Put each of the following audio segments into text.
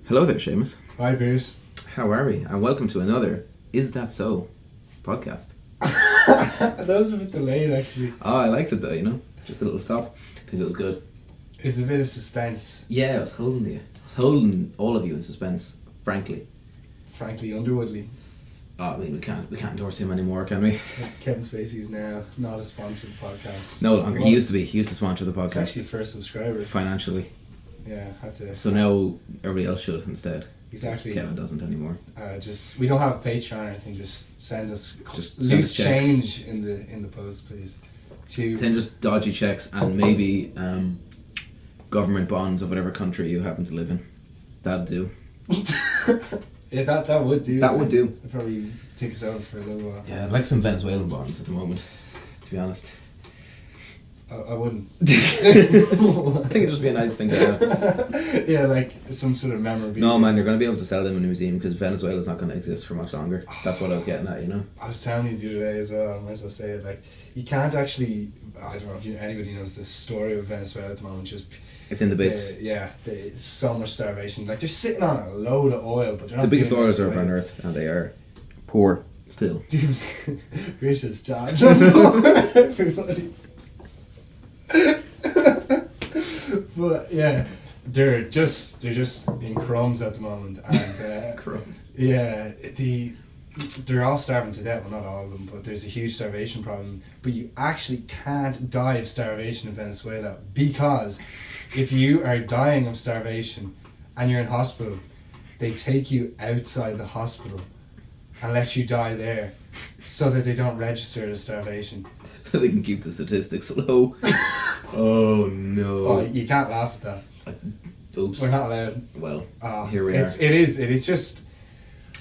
Hello there, Seamus. Hi, Bruce. How are we? And welcome to another Is That So podcast. That was a bit delayed, actually. Oh, I liked it though, just a little stop. I think it was good. It's a bit of suspense. Yeah, I was holding you. I was holding all of you in suspense, frankly. Frankly, Underwoodly. Oh, I mean, we can't endorse him anymore, can we? Kevin Spacey is now not a sponsored podcast. No longer. He used to be. He used to sponsor the podcast. It's actually first subscriber. Financially. Yeah, had to. So now everybody else should instead. Exactly. Kevin doesn't anymore. We don't have a Patreon or anything. Just send us Just loose send us checks. change in the post, please. Send us dodgy checks and maybe government bonds of whatever country you happen to live in. That'd do. Yeah, that would do. That would do. It'd probably take us over for a little while. Yeah, I'd like some Venezuelan bonds at the moment, to be honest. I wouldn't. I think it'd just be a nice thing to have. Yeah, like some sort of memorabilia. No, man, you're going to be able to sell them in a museum because Venezuela's not going to exist for much longer. That's what I was getting at, I was telling you the other day as well, I might as well say it, like, you can't actually, I don't know if anybody knows the story of Venezuela at the moment, just... It's in the bits. There's so much starvation. Like, they're sitting on a load of oil, but they're not The biggest doing oil anything reserve on with it. Earth, and they are poor still. Dude, Bruce's jobs on everybody. But yeah, they're just in crumbs at the moment, and Crumbs. yeah, they're all starving to death. Well, not all of them, but there's a huge starvation problem. But you actually can't die of starvation in Venezuela, because if you are dying of starvation and you're in hospital, they take you outside the hospital and let you die there, so that they don't register as starvation. So they can keep the statistics low. Oh no. Oh, you can't laugh at that. Oops. We're not allowed. Well, Oh, here we are. It is just...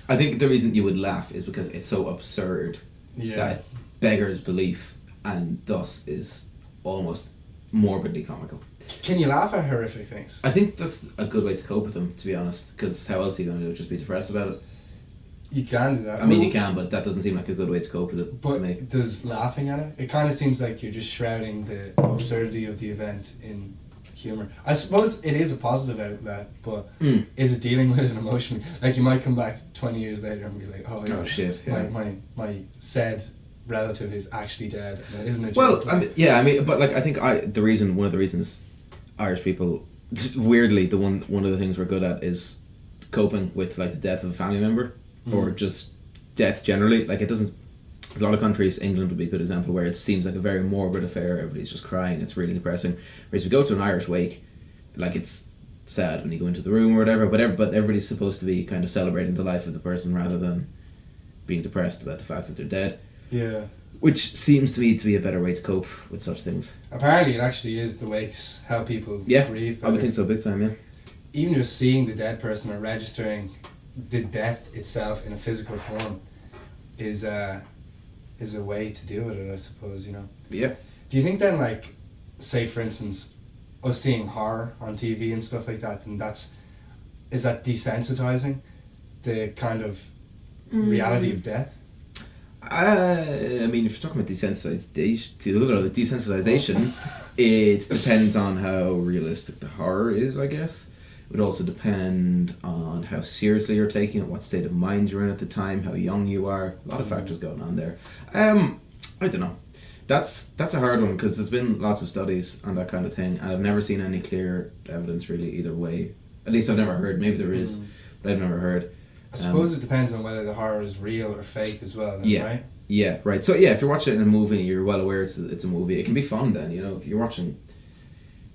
I think the reason you would laugh is because it's so absurd Yeah. that beggars belief and thus is almost morbidly comical. Can you laugh at horrific things? I think that's a good way to cope with them, to be honest, because how else are you going to do it? Just be depressed about it? You can do that. I mean, you can, but that doesn't seem like a good way to cope with it to me. But does laughing at it? It kind of seems like you're just shrouding the absurdity of the event in humour. I suppose it is a positive outlet, but is it dealing with it emotionally? Like, you might come back 20 years later and be like, oh, yeah, Oh, shit, yeah. my said relative is actually dead, and it isn't a joke. Well, I mean, but like, I think one of the reasons Irish people, weirdly, one of the things we're good at is coping with like the death of a family member or just death generally. Like, it doesn't. There's a lot of countries, England would be a good example, where it seems like a very morbid affair. Everybody's just crying. It's really depressing. Whereas if you go to an Irish wake, like, it's sad when you go into the room or whatever. But everybody's supposed to be kind of celebrating the life of the person rather than being depressed about the fact that they're dead. Yeah. Which seems to me to be a better way to cope with such things. Apparently, it actually is the wakes, how people grieve better. I would think so, big time, yeah. Even just seeing the dead person or registering the death itself in a physical form is a way to deal with it, I suppose, Yeah. Do you think then, like, say for instance, us seeing horror on TV and stuff like that, and is that desensitizing the kind of reality of death? I mean, if you're talking about desensitization, it depends on how realistic the horror is, I guess. It would also depend on how seriously you're taking it, what state of mind you're in at the time, how young you are. A lot of factors going on there. I don't know. That's a hard one, because there's been lots of studies on that kind of thing, and I've never seen any clear evidence really either way. At least I've never heard. Maybe there is, but I've never heard. I suppose it depends on whether the horror is real or fake as well, then, yeah. right? Yeah, right. So yeah, if you're watching it in a movie, you're well aware it's a movie. It can be fun then, if you're watching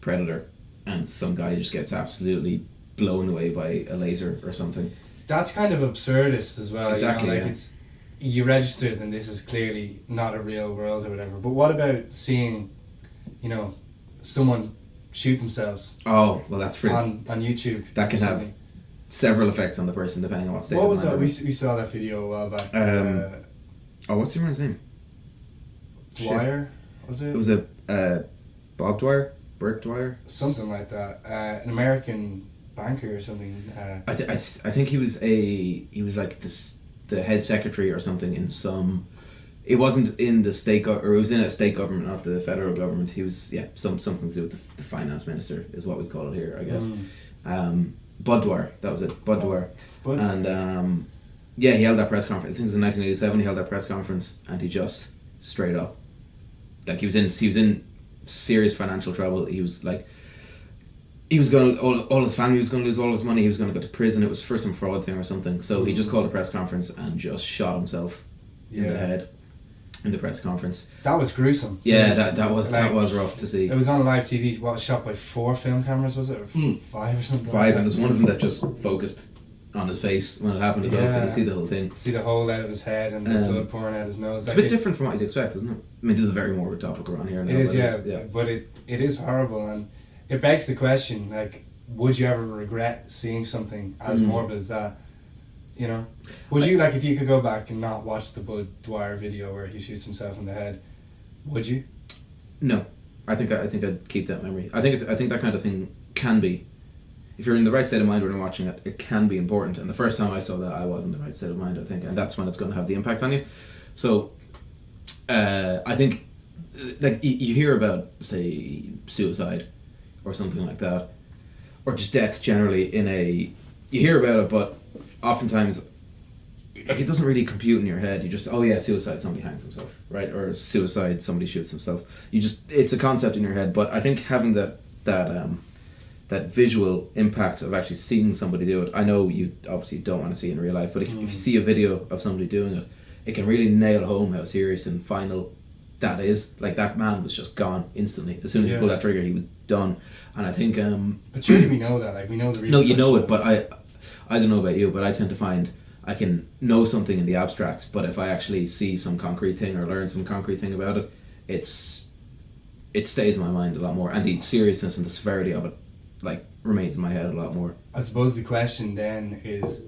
Predator and some guy just gets absolutely blown away by a laser or something. That's kind of absurdist as well. Exactly, like, it's, you registered and this is clearly not a real world or whatever. But what about seeing, someone shoot themselves? Oh, well, that's pretty. On YouTube. That can have several effects on the person depending on what state. What of was mind that? they're in. We saw that video a while back. What's your man's name? Dwyer, was it? It was a Bob Dwyer, Bert Dwyer, something like that. An American banker or something. I think he was like the head secretary or something in some. It wasn't in the state or it was in a state government, not the federal government. He was something to do with the finance minister is what we call it here, I guess. Bud Dwyer, that was it, Bud Dwyer. But And yeah, he held that press conference. I think it was in 1987. He held that press conference, and he just straight up, like he was in serious financial trouble. He was like, he was going to, all his family was going to lose all his money. He was going to go to prison. It was for some fraud thing or something. So he just called a press conference and just shot himself in the head in the press conference. that was gruesome. Yeah, that was rough to see. It was on live TV. What, was shot by 4 film cameras, was it? Or 5 or something? 5, and there's one of them that just focused on his face when it happened as well, so you can see the whole thing. See the hole out of his head and the blood pouring out his nose. It's a bit different from what you'd expect, isn't it? I mean, this is a very morbid topic we're on here now. It is, yeah. But it is horrible, and it begs the question, like, would you ever regret seeing something as morbid as that? You know? Would you, like, if you could go back and not watch the Bud Dwyer video where he shoots himself in the head, would you? No. I think I'd keep that memory. I think that kind of thing can be, if you're in the right state of mind when you're watching it, it can be important. And the first time I saw that, I was in the right state of mind, I think, and that's when it's going to have the impact on you. So, I think, like, you hear about, say, suicide or something like that, or just death generally you hear about it, but oftentimes, like, it doesn't really compute in your head. You just, oh yeah, suicide, somebody hangs himself, right? Or suicide, somebody shoots himself. It's a concept in your head, but I think having that visual impact of actually seeing somebody do it. I know you obviously don't want to see it in real life, but if you see a video of somebody doing it, it can really nail home how serious and final that is. Like, that man was just gone instantly. As soon as he pulled that trigger, he was done. And I think... but surely we know that, like, we know the reason. No, you know it, but I don't know about you, but I tend to find I can know something in the abstract, but if I actually see some concrete thing or learn some concrete thing about it, it stays in my mind a lot more, and the seriousness and the severity of it, like, remains in my head a lot more. I suppose the question then is,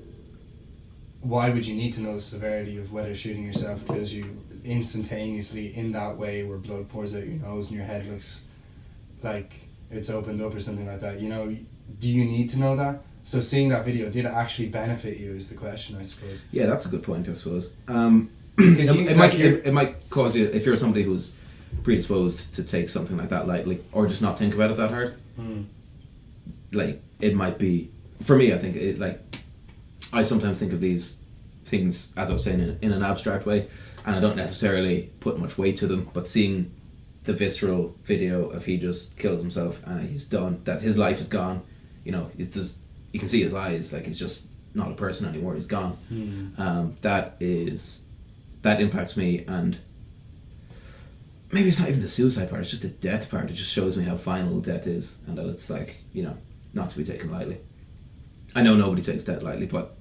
why would you need to know the severity of whether shooting yourself kills you instantaneously in that way, where blood pours out your nose and your head looks like it's opened up or something like that? You know, do you need to know that? So seeing that video, did it actually benefit you, is the question, I suppose. Yeah, that's a good point, I suppose. It might cause you, if you're somebody who's predisposed to take something like that lightly, or just not think about it that hard, like, it might be, for me, I think it, like, I sometimes think of these things, as I was saying, in an abstract way, and I don't necessarily put much weight to them, but seeing the visceral video of he just kills himself and he's done, that his life is gone, you know, you can see his eyes, like, he's just not a person anymore, he's gone. That impacts me, and maybe it's not even the suicide part, it's just the death part. It just shows me how final death is, and that it's, like, you know, not to be taken lightly. I know nobody takes death lightly, but...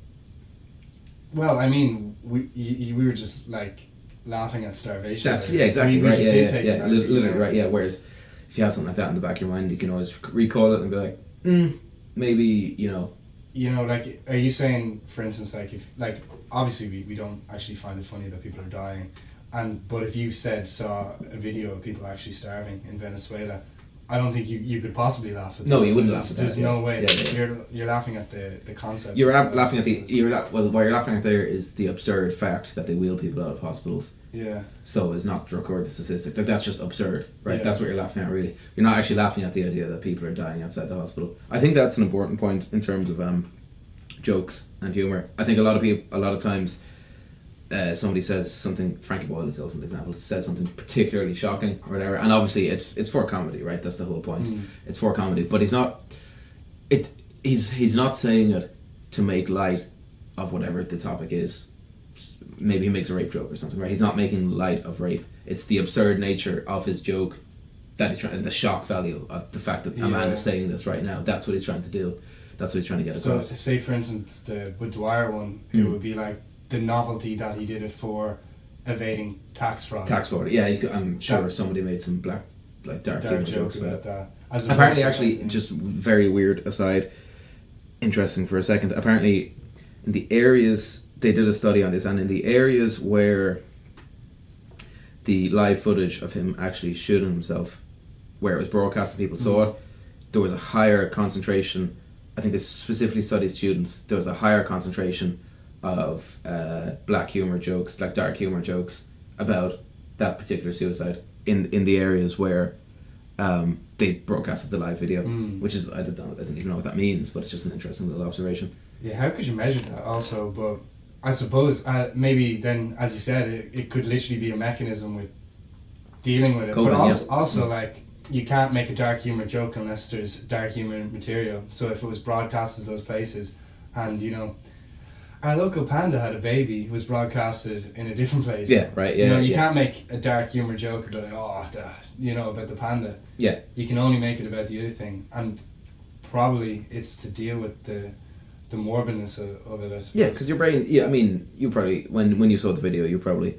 Well, I mean, we were just, like, laughing at starvation. Yeah, exactly, right, yeah, literally, right, yeah, whereas if you have something like that in the back of your mind, you can always recall it and be like, maybe, you know... You know, like, are you saying, for instance, like, if, like, obviously we don't actually find it funny that people are dying, but if you saw a video of people actually starving in Venezuela, I don't think you could possibly laugh at that. No, you wouldn't laugh at that. There's no way. Yeah. You're laughing at the concept. You're laughing at what you're laughing at there is the absurd fact that they wheel people out of hospitals. Yeah. So as not to record the statistics. Like, that's just absurd, right? Yeah. That's what you're laughing at, really. You're not actually laughing at the idea that people are dying outside the hospital. I think that's an important point in terms of jokes and humour. I think a lot of times, somebody says something, Frankie Boyle is the ultimate example, says something particularly shocking or whatever, and obviously it's for comedy, right? That's the whole point. It's for comedy, but he's not saying it to make light of whatever the topic is. Maybe he makes a rape joke or something, right? He's not making light of rape. It's the absurd nature of his joke that he's trying, the shock value of the fact that a man is saying this right now. That's what he's trying to do. That's what he's trying to get across. So, say for instance, the Bud Dwyer one, it would be like the novelty that he did it for evading tax fraud. Tax fraud, yeah. I'm sure somebody made some dark humor jokes about that. Apparently, actually, just very weird aside, interesting for a second. Apparently, in the areas, they did a study on this, and in the areas where the live footage of him actually shooting himself, where it was broadcast and people saw it, there was a higher concentration. I think this specifically studied students. There was a higher concentration of black humor jokes, like dark humor jokes, about that particular suicide in the areas where they broadcasted the live video, which is I didn't even know what that means, but it's just an interesting little observation. Yeah, how could you measure that also? But I suppose maybe then, as you said, it could literally be a mechanism with dealing with it. Coping, but also like, you can't make a dark humour joke unless there's dark humour material. So if it was broadcasted to those places, and you know, our local panda had a baby who was broadcasted in a different place. Yeah, right. Yeah, you know, you can't make a dark humour joke about about the panda. Yeah. You can only make it about the other thing, and probably it's to deal with the morbidness of it. I suppose. Yeah, because your brain. Yeah, I mean, you probably when you saw the video, you probably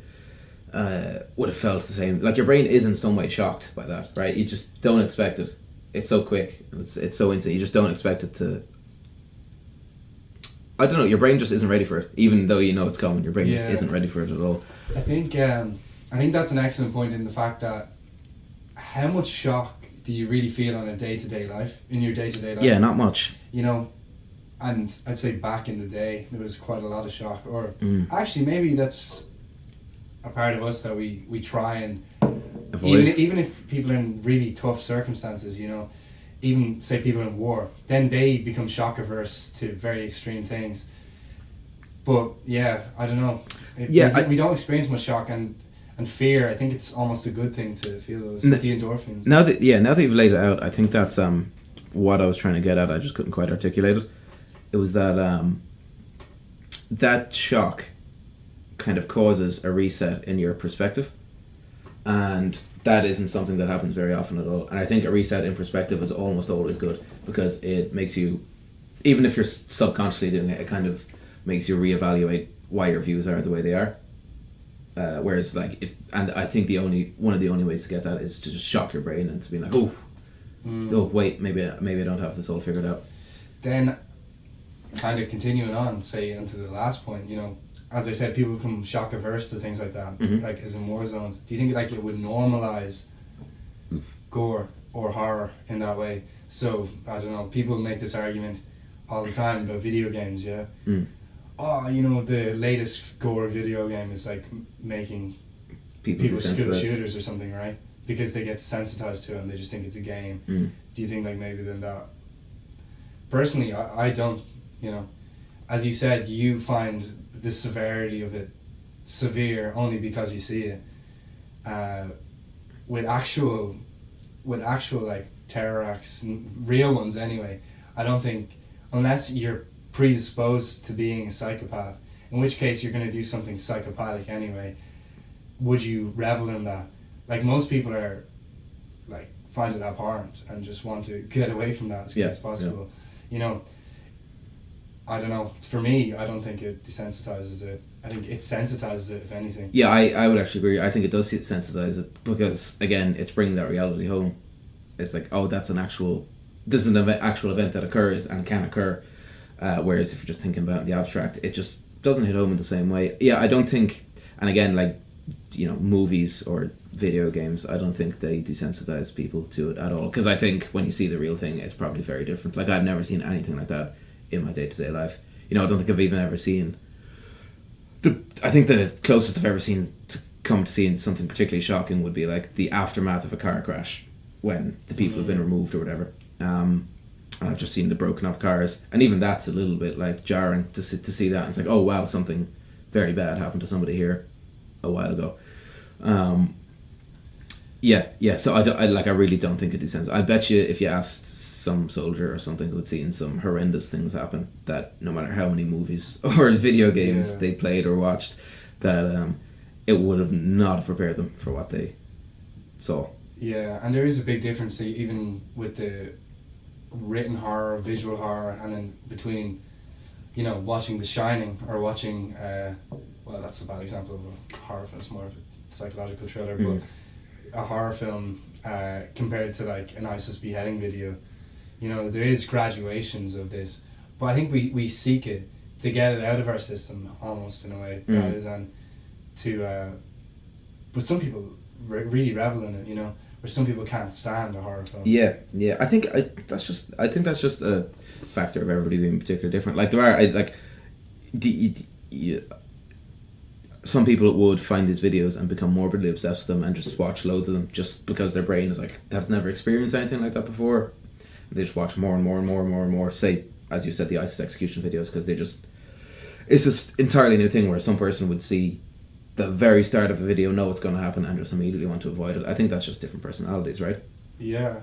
would have felt the same. Like your brain is in some way shocked by that, right? You just don't expect it. It's so quick. It's so instant. You just don't expect it to. I don't know. Your brain just isn't ready for it, even though you know it's coming. Your brain just isn't ready for it at all. I think that's an excellent point in the fact that how much shock do you really feel on a day-to-day life in your day-to-day life? Yeah, not much. You know, and I'd say back in the day there was quite a lot of shock. Or actually, maybe that's a part of us that we try and avoid. Even if people are in really tough circumstances, you know. Even say people in war, then they become shock averse to very extreme things. But yeah, I don't know. We don't experience much shock and fear. I think it's almost a good thing to feel those the endorphins. Now that you've laid it out, I think that's what I was trying to get at. I just couldn't quite articulate it. It was that that shock kind of causes a reset in your perspective, and that isn't something that happens very often at all. And I think a reset in perspective is almost always good, because it makes you, even if you're subconsciously doing it, it kind of makes you reevaluate why your views are the way they are. Whereas like I think one of the only ways to get that is to just shock your brain and to be like, oh wait, maybe I don't have this all figured out. Then, kind of continuing on, say into the last point, you know, as I said, people become shock averse to things like that, like as in war zones. Do you think like it would normalize gore or horror in that way? So I don't know. People make this argument all the time about video games. Yeah. Oh, you know, the latest gore video game is like making people school shooters or something, right? Because they get desensitized to it and they just think it's a game. Do you think like maybe then that? Personally, I don't. You know, as you said, you find the severity of it severe only because you see it. With actual like terror acts, real ones anyway, I don't think, unless you're predisposed to being a psychopath, in which case you're going to do something psychopathic anyway, would you revel in that? Like most people are like find it abhorrent and just want to get away from that as quick as possible. You know, I don't know. For me, I don't think it desensitizes it. I think it sensitizes it, if anything. Yeah, I would actually agree. I think it does sensitize it because, again, it's bringing that reality home. It's like, oh, this is an actual event that occurs and can occur. Whereas if you're just thinking about it in the abstract, it just doesn't hit home in the same way. Yeah, I don't think, and again, like, you know, movies or video games, I don't think they desensitize people to it at all. Because I think when you see the real thing, it's probably very different. Like, I've never seen anything like that in my day-to-day life. You know, I don't think I've even ever seen I think the closest I've ever seen to come to seeing something particularly shocking would be like the aftermath of a car crash when the people have been removed or whatever. I've just seen the broken up cars, and even that's a little bit like jarring to see that. And it's like, oh wow, something very bad happened to somebody here a while ago. So I really don't think it descends. I bet you if you asked some soldier or something who'd seen some horrendous things happen, that no matter how many movies or video games they played or watched, that it would have not prepared them for what they saw. Yeah, and there is a big difference even with the written horror, visual horror, and then between, you know, watching The Shining or watching, well, that's a bad example of a horror film, it's more of a psychological thriller, but a horror film compared to like an ISIS beheading video. You know, there is graduations of this, but I think we seek it to get it out of our system almost in a way, rather than to, but some people really revel in it, you know, where some people can't stand a horror film. Yeah. I think that's just a factor of everybody being particularly different. Like there are, some people would find these videos and become morbidly obsessed with them and just watch loads of them just because their brain is like, that's never experienced anything like that before. They just watch more and more and more and more and more. Say, as you said, the ISIS execution videos, because it's just entirely new thing where some person would see the very start of a video, know what's going to happen, and just immediately want to avoid it. I think that's just different personalities, right? Yeah.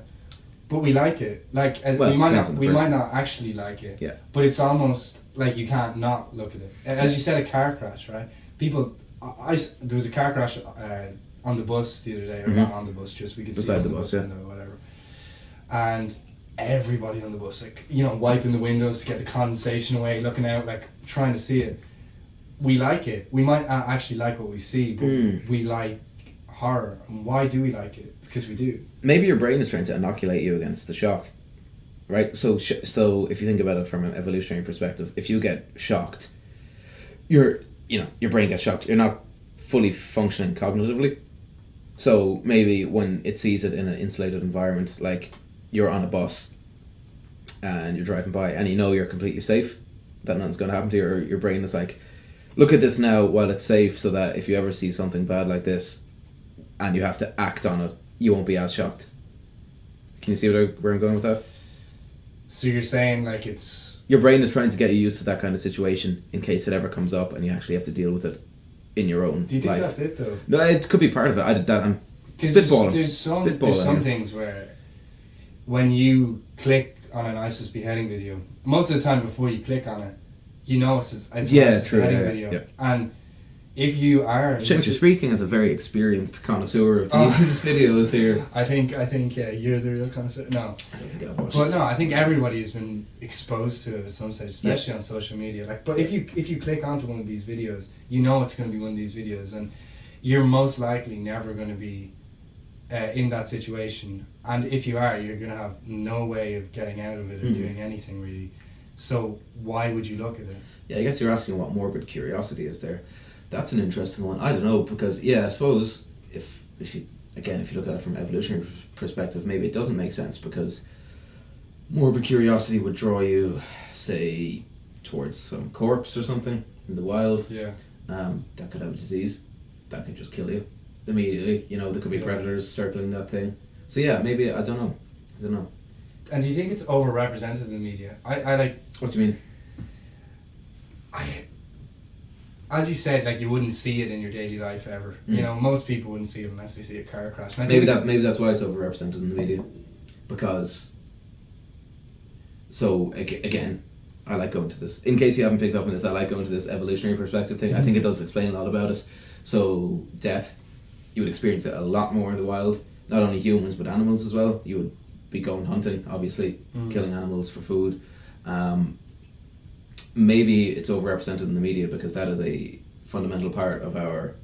But we like it. Like, Well, we it might not actually like it. Yeah. But it's almost like you can't not look at it. As you said, a car crash, right? People, there was a car crash on the bus the other day, or not on the bus, just we could see Beside it the on bus, window or whatever. And everybody on the bus, like, you know, wiping the windows to get the condensation away, looking out, like, trying to see it. We like it. We might not actually like what we see, but we like horror. And why do we like it? Because we do. Maybe your brain is trying to inoculate you against the shock, right? So if you think about it from an evolutionary perspective, if you get shocked, your brain gets shocked. You're not fully functioning cognitively. So maybe when it sees it in an insulated environment, like you're on a bus and you're driving by and you know you're completely safe, that nothing's going to happen to you, or your brain is like, look at this now while it's safe, so that if you ever see something bad like this and you have to act on it, you won't be as shocked. Can you see where I'm going with that? So you're saying, like, it's... Your brain is trying to get you used to that kind of situation in case it ever comes up and you actually have to deal with it in your own life. Do you think that's it, though? No, it could be part of it. I'm spitballing. There's some things where when you click on an ISIS beheading video, most of the time before you click on it, you know it's an ISIS beheading video. Yeah. And if you are... Since you're speaking as a very experienced connoisseur of these videos here. I think you're the real connoisseur. No. I don't think I've watched But no, I think everybody has been exposed to it at some stage, especially on social media. Like, but if you click onto one of these videos, you know it's going to be one of these videos, and you're most likely never going to be in that situation. And if you are, you're going to have no way of getting out of it or doing anything really. So why would you look at it? Yeah, I guess you're asking what morbid curiosity is there. That's an interesting one. I don't know, because I suppose if you look at it from an evolutionary perspective, maybe it doesn't make sense, because morbid curiosity would draw you, say, towards some corpse or something in the wild. Yeah. That could have a disease. That could just kill you immediately. You know, there could be predators circling that thing. So yeah, maybe, I don't know. And do you think it's overrepresented in the media? I like... What do you mean? As you said, like, you wouldn't see it in your daily life ever. You know, most people wouldn't see it unless they see a car crash. Maybe that's why it's overrepresented in the media, because. So again, I like going to this. In case you haven't picked up on this, I like going to this evolutionary perspective thing. I think it does explain a lot about us. So death, you would experience it a lot more in the wild. Not only humans but animals as well. You would be going hunting, obviously, killing animals for food. Maybe it's overrepresented in the media because that is a fundamental part of our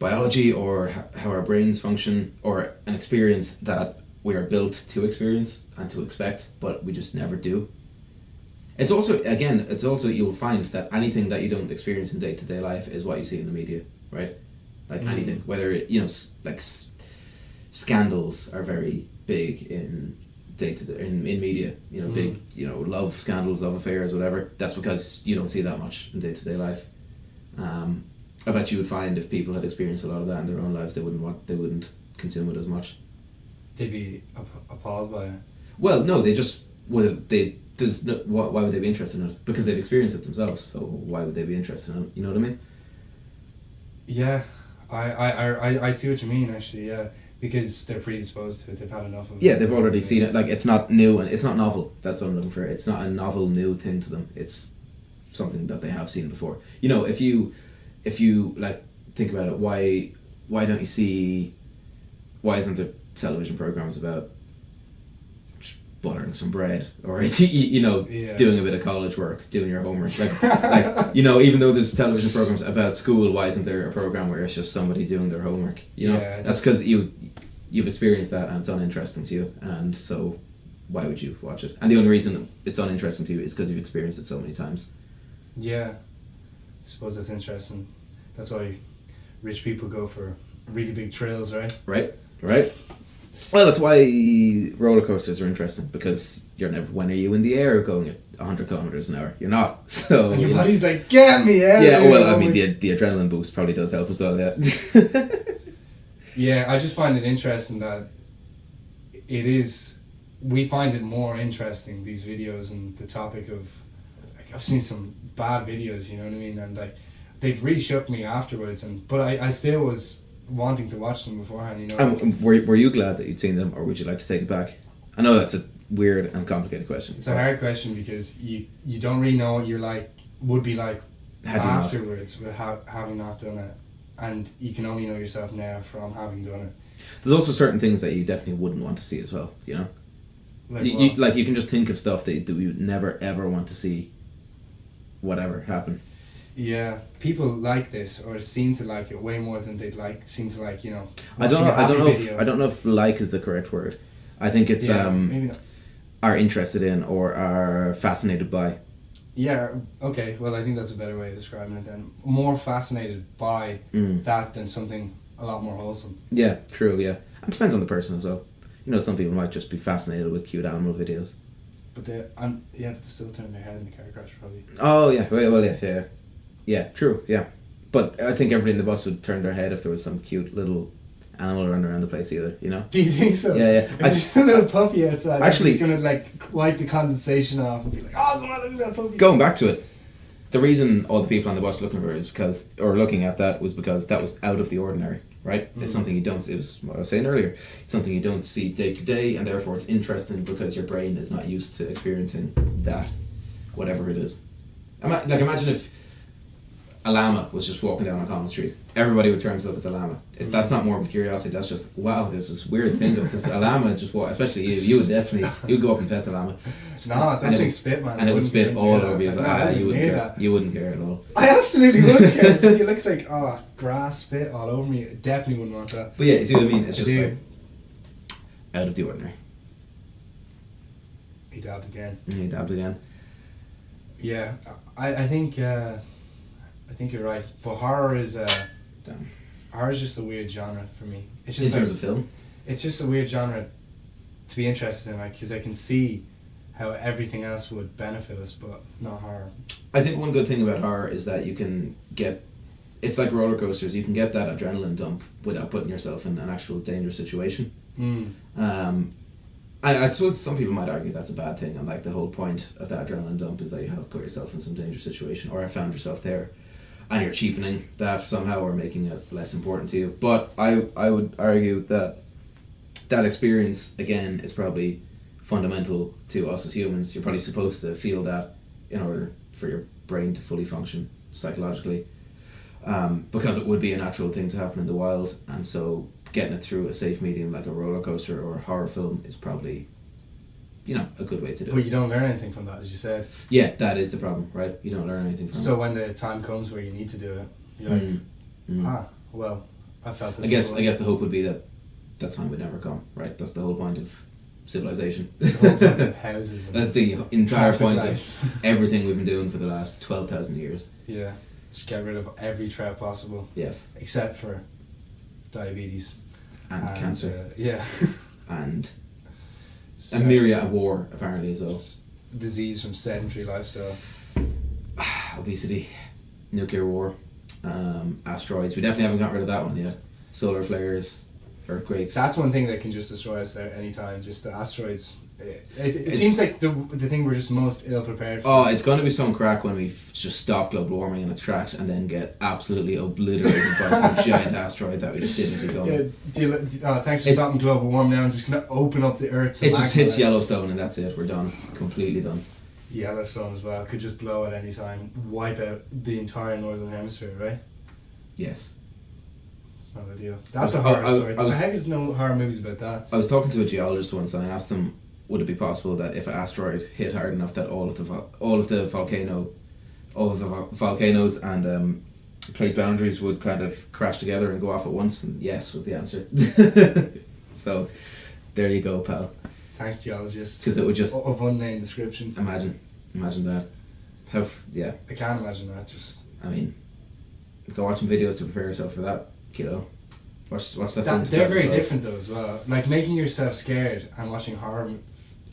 biology, or how our brains function, or an experience that we are built to experience and to expect, but we just never do. It's also you'll find that anything that you don't experience in day-to-day life is what you see in the media, right? Like anything, whether scandals are very big in in media, big, love scandals, love affairs, whatever. That's because you don't see that much in day-to-day life. I bet you would find if people had experienced a lot of that in their own lives, they wouldn't consume it as much. They'd be appalled by it. Well, no, they just would. Why would they be interested in it? Because they've experienced it themselves. So why would they be interested in it? You know what I mean? Yeah, I see what you mean. Actually, yeah. Because they're predisposed to it, they've had enough of it. Yeah, they've already seen it. Like, it's not new and it's not novel. That's what I'm looking for. It's not a novel, new thing to them. It's something that they have seen before. If you like think about it, why don't you see? Why isn't there television programs about buttering some bread, or doing a bit of college work, doing your homework? Like even though there's television programs about school, why isn't there a program where it's just somebody doing their homework? That's because you've experienced that and it's uninteresting to you, and so why would you watch it? And the only reason it's uninteresting to you is because you've experienced it so many times. Yeah, I suppose that's interesting. That's why rich people go for really big trails, right? Right. Well, that's why roller coasters are interesting, because you're never. When are you in the air going at 100 kilometers an hour? You're not. So And your body's like, get me out. yeah. Here, Well, I oh mean, my-" the adrenaline boost probably does help as well. Yeah. Yeah, I just find it interesting that it is. We find it more interesting, these videos, and the topic of. Like, I've seen some bad videos, you know what I mean, and like they've really shook me afterwards, but I still was wanting to watch them beforehand, you know. Were you glad that you'd seen them, or would you like to take it back? I know that's a weird and complicated question. It's a hard question because you don't really know what you're like would be like afterwards with having not done it, and you can only know yourself now from having done it. There's also certain things that you definitely wouldn't want to see as well. You know, Like, you can just think of stuff that you would never ever want to see. Whatever happen. yeah, people like this or seem to like it way more than they'd seem to like, you know. I don't watching know. I don't know if like is the correct word. I think it's maybe not. are interested in or are fascinated by. Yeah, okay, well, I think that's a better way of describing it then. More fascinated by that than something a lot more wholesome. Yeah, true, yeah. It depends on the person as well. You know, some people might just be fascinated with cute animal videos. But but they still turn their head in the car crash, probably. Oh, yeah, well, yeah. Yeah, true, yeah. But I think everybody in the bus would turn their head if there was some cute little animal running around the place either, you know? Do you think so? Yeah. If there's a little puppy outside, Actually, he's going to, like, wipe the condensation off and be like, oh, come on, look at that puppy. going back to it, the reason all the people on the bus looking at that was because that was out of the ordinary, right? It's something you don't, it was what I was saying earlier, it's something you don't see day to day, and therefore it's interesting because your brain is not used to experiencing that, whatever it is. Imagine if a llama was just walking down a common street. Everybody would turn to look at the llama. If that's not morbid curiosity, that's just, wow, there's this weird thing of this, a llama just walk, especially you would definitely, you'd go up and pet the llama. No, that thing spit, man. And it would spit all over you. You wouldn't care. That. You wouldn't care at all. I absolutely wouldn't care. Just, it looks like, grass spit all over me. Definitely wouldn't want that. But yeah, you see what I mean? It's just like, out of the ordinary. He dabbed again. Yeah, I think you're right. But horror is just a weird genre for me. It's just in terms of film? It's just a weird genre to be interested in, because I can see how everything else would benefit us, but not horror. I think one good thing about horror is that you can get, it's like roller coasters, you can get that adrenaline dump without putting yourself in an actual dangerous situation. I suppose some people might argue that's a bad thing, and like the whole point of that adrenaline dump is that you have put yourself in some dangerous situation or have found yourself there, and you're cheapening that somehow or making it less important to you. But I would argue that experience again is probably fundamental to us as humans. You're probably supposed to feel that in order for your brain to fully function psychologically, because it would be a natural thing to happen in the wild, and so getting it through a safe medium like a roller coaster or a horror film is probably, a good way to do it. But you don't learn anything from that, as you said. Yeah, that is the problem, right? You don't learn anything from it. So when the time comes where you need to do it, you're like, well, I felt this. I guess the hope would be that time would never come, right? That's the whole point of civilization. The whole point of houses. That's the entire point lights. of everything we've been doing for the last 12,000 years. Yeah, just get rid of every threat possible. Yes. Except for diabetes. And cancer. Yeah. And a myriad of war, apparently, as well. Disease from sedentary lifestyle. Obesity, nuclear war, asteroids. We definitely haven't got rid of that one yet. Solar flares, earthquakes. That's one thing that can just destroy us at any time, just the asteroids. It seems like the thing we're just most ill prepared for. Oh, it's going to be some crack when we just stop global warming in its tracks and then get absolutely obliterated by some giant asteroid that we just didn't see coming. Yeah, thanks for stopping global warming now. I'm just going to open up the Earth. It just hits Yellowstone and that's it. We're done. Completely done. Yellowstone as well. Could just blow at any time. Wipe out the entire northern hemisphere, right? Yes. It's not ideal. That's a horror story. How there's no horror movies about that? I was talking to a geologist once and I asked him, would it be possible that if an asteroid hit hard enough that all of the volcanoes and plate boundaries would kind of crash together and go off at once? And yes was the answer. So there you go, pal. Thanks, geologist. Because it would just of unnamed description. Imagine that. Yeah. I can't imagine that. Just. I mean, go watching videos to prepare yourself for that, kiddo. Watch that film. They're very 2012. different though as well. Like making yourself scared and watching horror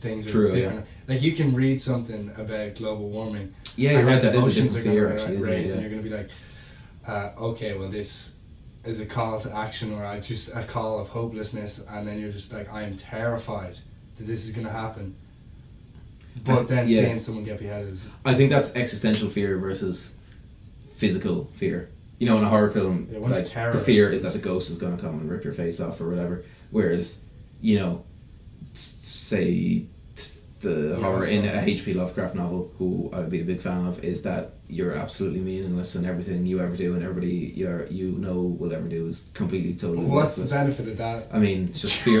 things are True, different. Like you can read something about global warming. Yeah, you're and right. then That is a emotions different are fear, gonna actually, isn't raise, it? and Yeah. you're going to be like, okay, well this is a call to action, or just a call of hopelessness, and then you're just like, I'm terrified that this is going to happen. But then yeah. seeing someone get beheaded is... I think that's existential fear versus physical fear. You know, in a horror film, Yeah, one's like terror, the fear I is that the ghost is going to come and rip your face off or whatever. Whereas, you know, say the Yeah, horror in so- a H.P. Lovecraft novel, who I would be a big fan of, is that you're absolutely meaningless and everything you ever do and everybody will ever do is completely totally What's the worthless. benefit of that? I mean, it's just fear.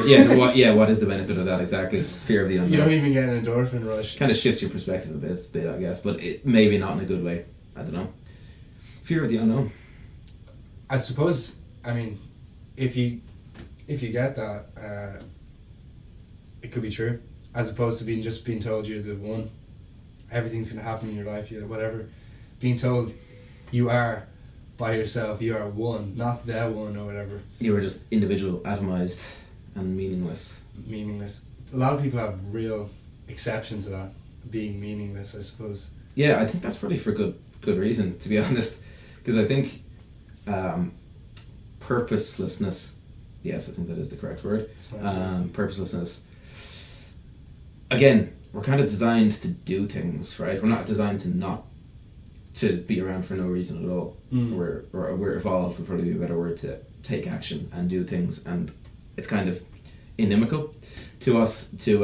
What is the benefit of that exactly? It's fear of the unknown. You don't even get an endorphin rush. Kind of shifts your perspective a bit, I guess, but it maybe not in a good way. I don't know. Fear of the unknown. I suppose, I mean, if you get that, it could be true, as opposed to being told you're the one, everything's going to happen in your life, whatever. Being told you are by yourself, you are one, not the one or whatever. You were just individual, atomized, and meaningless. Meaningless. A lot of people have real exception to that, being meaningless, I suppose. Yeah, I think that's probably for good reason, to be honest, because I think purposelessness. Yes, I think that is the correct word. Purposelessness. Again, we're kind of designed to do things, right? We're not designed to be around for no reason at all. We're evolved would probably be a better word, to take action and do things, and it's kind of inimical to us to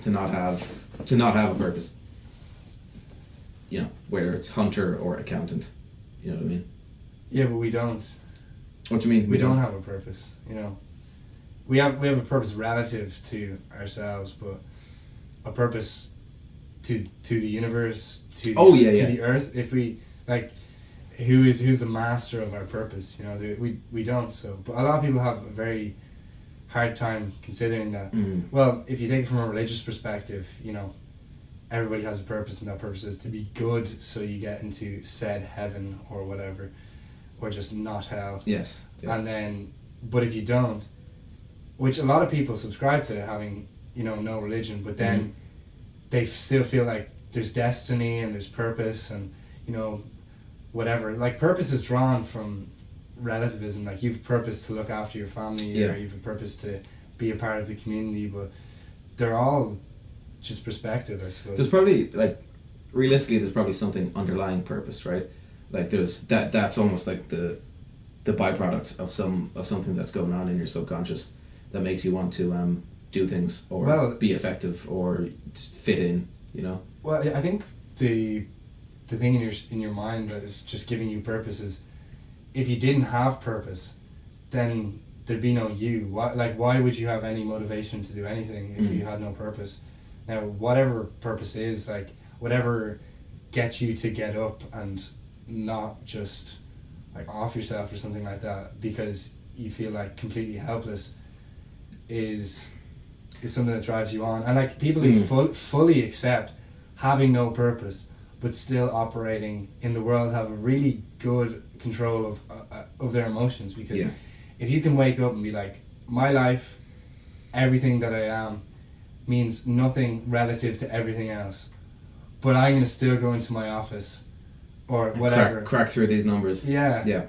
not have a purpose. You know, whether it's hunter or accountant. You know what I mean? Yeah, but we don't. What do you mean? We don't have a purpose, We have a purpose relative to ourselves, but a purpose to the universe, to the earth. If we who's the master of our purpose? We don't. So, but a lot of people have a very hard time considering that. Well, if you take it from a religious perspective, everybody has a purpose, and that purpose is to be good, so you get into said heaven or whatever, or just not hell. Yes. Yeah. And then, but if you don't, which a lot of people subscribe to, having no religion, but then they still feel like there's destiny and there's purpose and whatever. Like, purpose is drawn from relativism. Like, you've purpose to look after your family, or you've a purpose to be a part of the community, but they're all just perspective, I suppose. There's probably, realistically, there's probably something underlying purpose, right? Like, there's that's almost like the byproduct of something that's going on in your subconscious that makes you want to do things or be effective or fit in, Well, I think the thing in your mind that is just giving you purpose is, if you didn't have purpose, then there'd be no you. Why would you have any motivation to do anything if you had no purpose? Now, whatever purpose is, whatever gets you to get up and not just off yourself or something like that because you feel completely helpless, is something that drives you on. And people who fully accept having no purpose but still operating in the world have a really good control of their emotions, because if you can wake up and be like, my life, everything that I am means nothing relative to everything else, but I'm going to still go into my office or whatever, crack through these numbers. Yeah.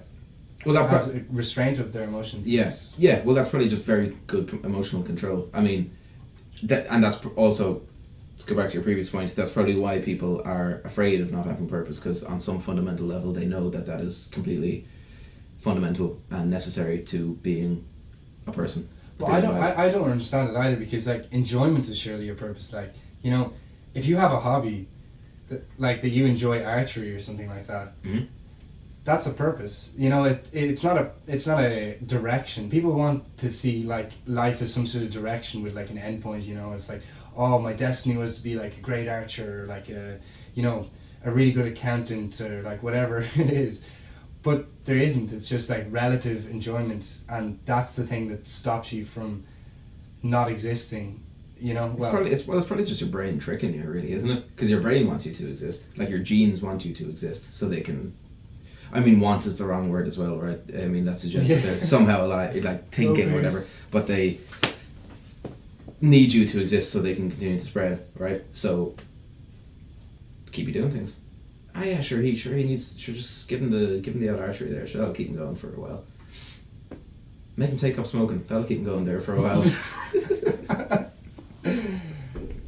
Well, that has a restraint of their emotions. Yeah. Well, that's probably just very good emotional control. I mean, that's also, to go back to your previous point, that's probably why people are afraid of not having purpose, because on some fundamental level they know that is completely fundamental and necessary to being a person. But I don't understand it either, because enjoyment is surely a purpose. If you have a hobby that you enjoy, archery or something like that, that's a purpose. It's not a direction. People want to see life as some sort of direction with an end point. It's oh, my destiny was to be a great archer, or a really good accountant, or whatever it is. But there isn't. It's just relative enjoyment, and that's the thing that stops you from not existing. It's probably just your brain tricking you, really, isn't it? Because your brain wants you to exist. Your genes want you to exist, so they can. I mean, want is the wrong word as well, right? I mean, that suggests that they're somehow like thinking or whatever, but they need you to exist so they can continue to spread, right? So keep you doing things. Ah, yeah, sure. He needs. Sure, just give him the old archery there. Sure, that'll keep him going for a while. Make him take up smoking. That'll keep him going there for a while.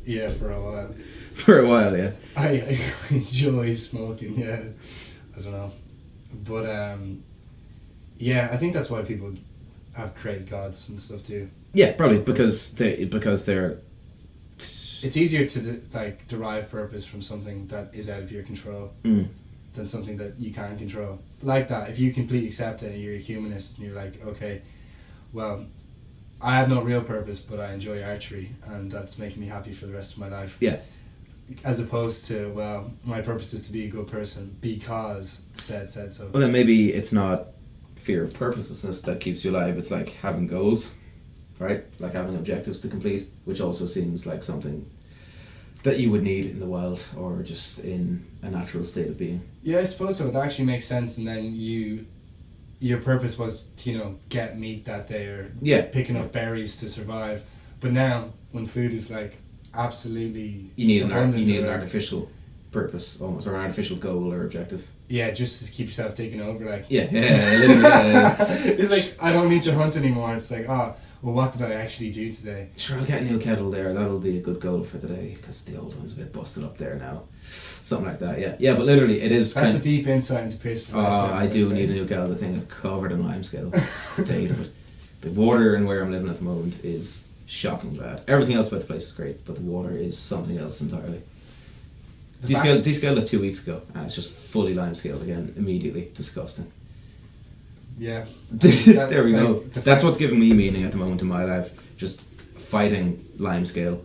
Yeah, for a while. For a while, yeah. I enjoy smoking. Yeah, I don't know, but yeah, I think that's why people have created gods and stuff too. Yeah, probably because they're. It's easier to derive purpose from something that is out of your control than something that you can't control. Like that, if you completely accept it and you're a humanist and you're like, okay, well, I have no real purpose, but I enjoy archery and that's making me happy for the rest of my life. Yeah. As opposed to, well, my purpose is to be a good person because said so. Well, then maybe it's not fear of purposelessness that keeps you alive. It's like having goals, right? Like having objectives to complete, which also seems like something that you would need in the wild or just in a natural state of being. Yeah, I suppose so. It actually makes sense. And then your purpose was to, get meat that day or pick enough berries to survive. But now, when food is absolutely you need an artificial purpose almost, or an artificial goal or objective. Yeah, just to keep yourself taking over. Yeah. It's like, I don't need to hunt anymore. It's like, well, what did I actually do today? Sure, I'll get a new kettle there. That'll be a good goal for the day because the old one's a bit busted up there now. Something like that, yeah. Yeah, but literally, it is That's a deep insight into Pierce's life. I do need a new kettle. The thing is covered in limescale. State of it. The water in where I'm living at the moment is shocking bad. Everything else about the place is great, but the water is something else entirely. Descaled it 2 weeks ago, and it's just fully limescaled again immediately. Disgusting. Yeah. There we go. That's what's giving me meaning at the moment in my life. Just fighting limescale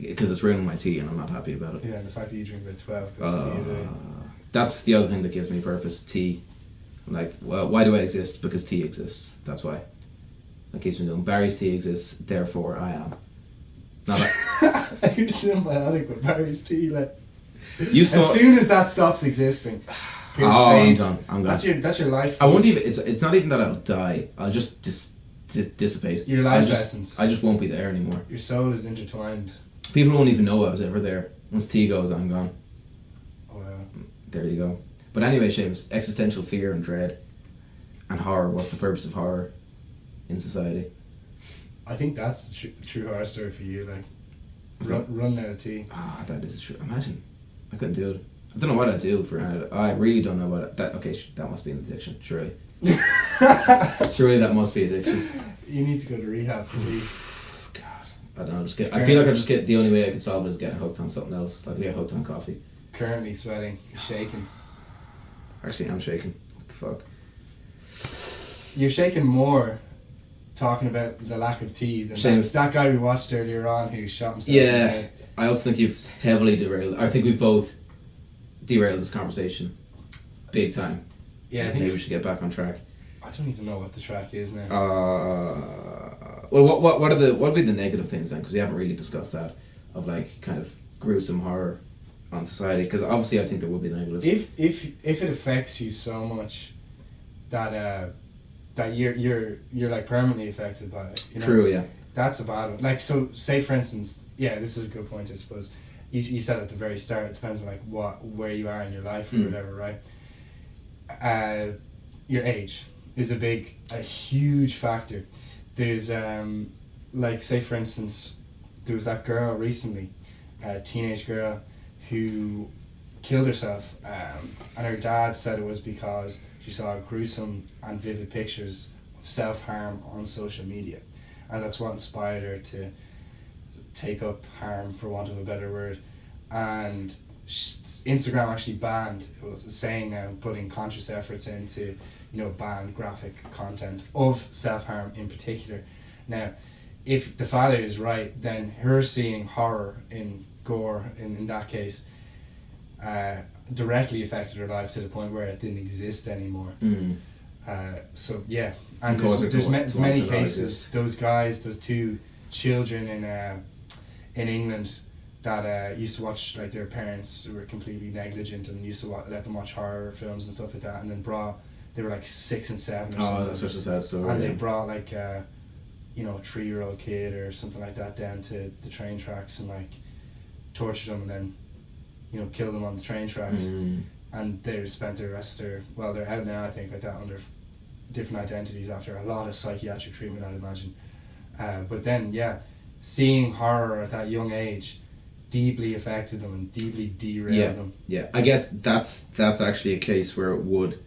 because it's ruining my tea and I'm not happy about it. Yeah, and the fact that you drink about 12 cups of tea a day. That's the other thing that gives me purpose. Tea. I'm like, well, why do I exist? Because tea exists. That's why. That keeps me going. Barry's tea exists, therefore I am. Not like you're symbiotic with Barry's tea. As soon as that stops existing. I'm done. I'm gone. That's your life. I won't even. It's not even that I'll die. I'll just dissipate. Your life essence. I just won't be there anymore. Your soul is intertwined. People won't even know I was ever there. Once tea goes, I'm gone. Oh yeah. There you go. But anyway, Seamus, existential fear and dread, and horror. What's the purpose of horror in society? I think that's the true horror story for you. Run out of tea. That is true. Imagine, I couldn't do it. I don't know what I'd do for it. I really don't know what that. Okay, that must be an addiction. Surely. Surely that must be addiction. You need to go to rehab for tea. God, I don't know. I feel like the only way I could solve it is getting hooked on something else. Like get hooked on coffee. Currently sweating, shaking. Actually, I'm shaking. What the fuck? You're shaking more talking about the lack of tea than that guy we watched earlier on who shot himself. Yeah, I also think you've heavily derailed. I think we've both derailed this conversation big time. Yeah, I think maybe we should get back on track. I don't even know what the track is now. Well, what would be the negative things then? Because we haven't really discussed that of kind of gruesome horror on society. Because obviously, I think there will be negatives. If it affects you so much that you're permanently affected by it. True. Yeah. That's a bad one. So say for instance, this is a good point I suppose. You said at the very start, it depends on where you are in your life or whatever, right? Your age is a huge factor. There's say for instance, there was that girl recently, a teenage girl who killed herself, and her dad said it was because she saw gruesome and vivid pictures of self-harm on social media, and that's what inspired her to take up harm, for want of a better word. And Instagram actually banned, it was saying now, putting conscious efforts into ban graphic content of self-harm in particular. Now if the father is right, then her seeing horror in gore in that case directly affected her life to the point where it didn't exist anymore. So yeah, and there's many cases. Those guys, those two children in England that used to watch, like, their parents were completely negligent and used to let them watch horror films and stuff like that, and then they were like 6 and 7 or something. Oh, that's such a sad story. And they brought like a 3-year-old kid or something like that down to the train tracks and like tortured them and then killed them on the train tracks. And they spent the rest of they're out now, I think, like that, under different identities after a lot of psychiatric treatment, I'd imagine. But then, seeing horror at that young age deeply affected them and deeply derailed them. Yeah, I guess that's actually a case where it would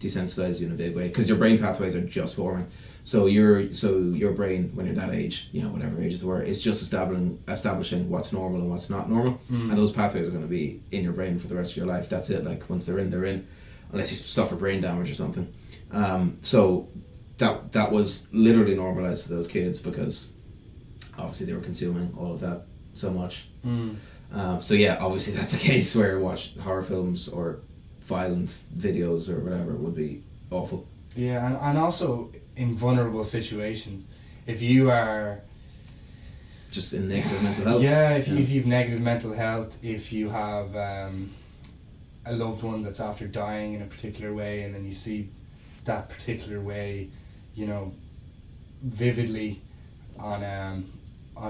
desensitize you in a big way, because your brain pathways are just forming. So your brain, when you're that age, whatever ages they were, is just establishing what's normal and what's not normal, and those pathways are going to be in your brain for the rest of your life. That's it. Like, once they're in, unless you suffer brain damage or something. So that was literally normalized to those kids because obviously they were consuming all of that so much. So yeah, obviously that's a case where watch horror films or violent videos or whatever would be awful. Yeah, and also in vulnerable situations, if you are just in negative mental health. If you've negative mental health, if you have a loved one that's after dying in a particular way, and then you see that particular way, vividly on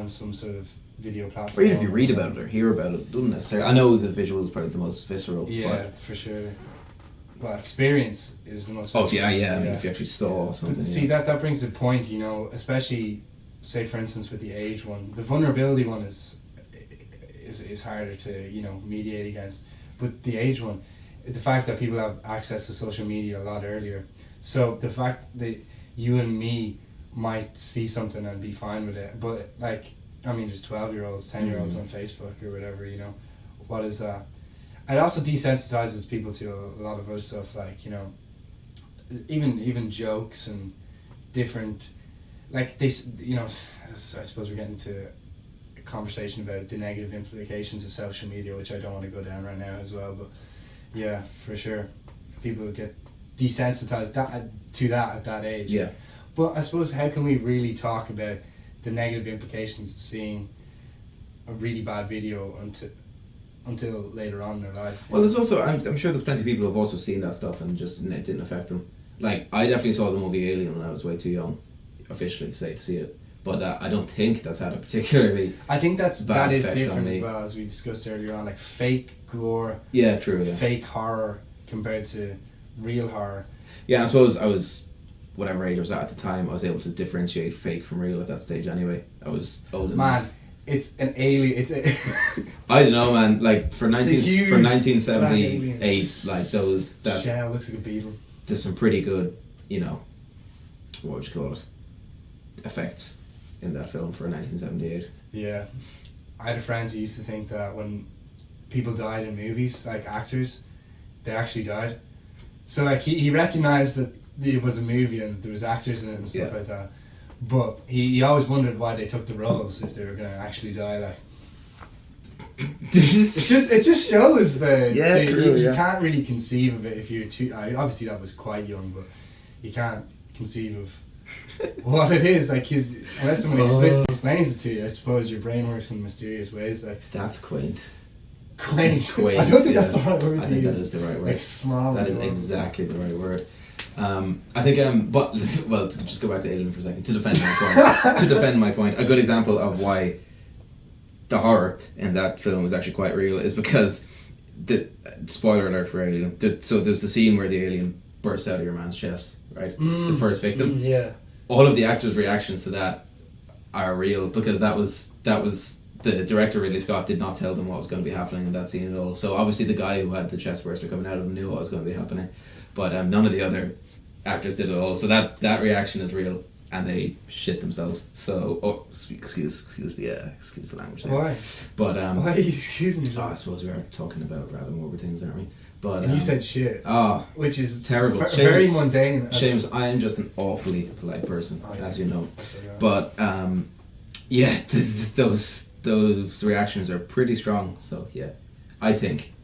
some sort of video platform. Or even if you read about it or hear about it, doesn't necessarily. I know the visual is probably the most visceral. Yeah, for sure. But experience is the most visceral. I mean, if you actually saw something. But see, that brings the point, especially, say for instance with the age one, the vulnerability one is harder to mediate against, but the age one, the fact that people have access to social media a lot earlier, so the fact that you and me might see something and be fine with it, but like, I mean, there's 12-year-olds, 10-year-olds on Facebook or whatever, what is that? It also desensitizes people to a lot of other stuff, like, even jokes and different, like, I suppose we're getting to a conversation about the negative implications of social media, which I don't want to go down right now as well, but yeah, for sure, people get desensitized to that at that age. Yeah. But I suppose, how can we really talk about the negative implications of seeing a really bad video until later on in their life? Well, there's also, I'm sure there's plenty of people who've also seen that stuff and just it didn't affect them. Like, I definitely saw the movie Alien when I was way too young, officially, to see it. But I don't think that's had a particularly I think that is different as well, as we discussed earlier on, like fake gore. Yeah, true. Yeah. Fake horror compared to real horror. Yeah, I suppose I was, whatever age I was at the time, I was able to differentiate fake from real at that stage anyway. I was old enough. Man, it's an alien. I don't know, man. Like, for 1978, alien. like those that shell looks like a beetle. There's some pretty good, what would you call it, effects in that film for 1978. Yeah, I had a friend who used to think that when people died in movies, like actors, they actually died. So like he recognized that it was a movie and there was actors in it and stuff like that. But he always wondered why they took the roles if they were going to actually die. Like, it just shows that you can't really conceive of it if you're too. Obviously that was quite young, but you can't conceive of what it is. Like, unless someone explicitly explains it to you, I suppose your brain works in mysterious ways. Like, that's quaint. Quaint. I don't think that's the right word. I think that is the right word. Like small. That is exactly the right word. I think, but well, to just go back to Alien for a second, to defend my point, a good example of why the horror in that film is actually quite real is because spoiler alert for Alien. So there's the scene where the alien bursts out of your man's chest, right? The first victim. Yeah. All of the actors' reactions to that are real because that was the director Ridley Scott did not tell them what was going to be happening in that scene at all. So obviously the guy who had the chest burster coming out of him knew what was going to be happening, but none of the other actors did it all. So that reaction is real, and they shit themselves. So excuse the language there. Why? But why are you excusing me? I suppose we are talking about rather morbid things, aren't we? But and you said shit. Which is terrible. Very mundane. James, I am just an awfully polite person, as you know. Yeah. But yeah, those reactions are pretty strong. So yeah, I think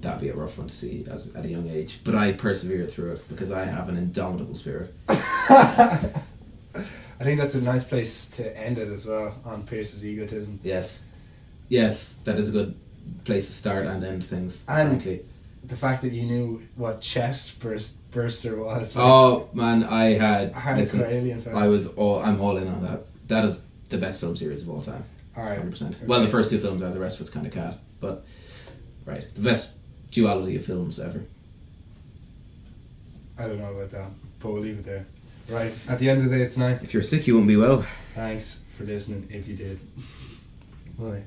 that'd be a rough one to see at a young age. But I persevered through it because I have an indomitable spirit. I think that's a nice place to end it as well, on Pierce's egotism. Yes. Yes, that is a good place to start and end things. And frankly. the fact that you knew what chest burster was. Oh man, I had Hardcore alien film. I'm all in on that. That is the best film series of all time. Alright. 100%. Okay. Well, the first two films are, the rest of it's kind of cat. But, right. The best duality of films ever. I don't know about that, but we'll leave it there. Right, at the end of the day, it's 9. If you're sick, you won't be well. Thanks for listening, if you did. Bye.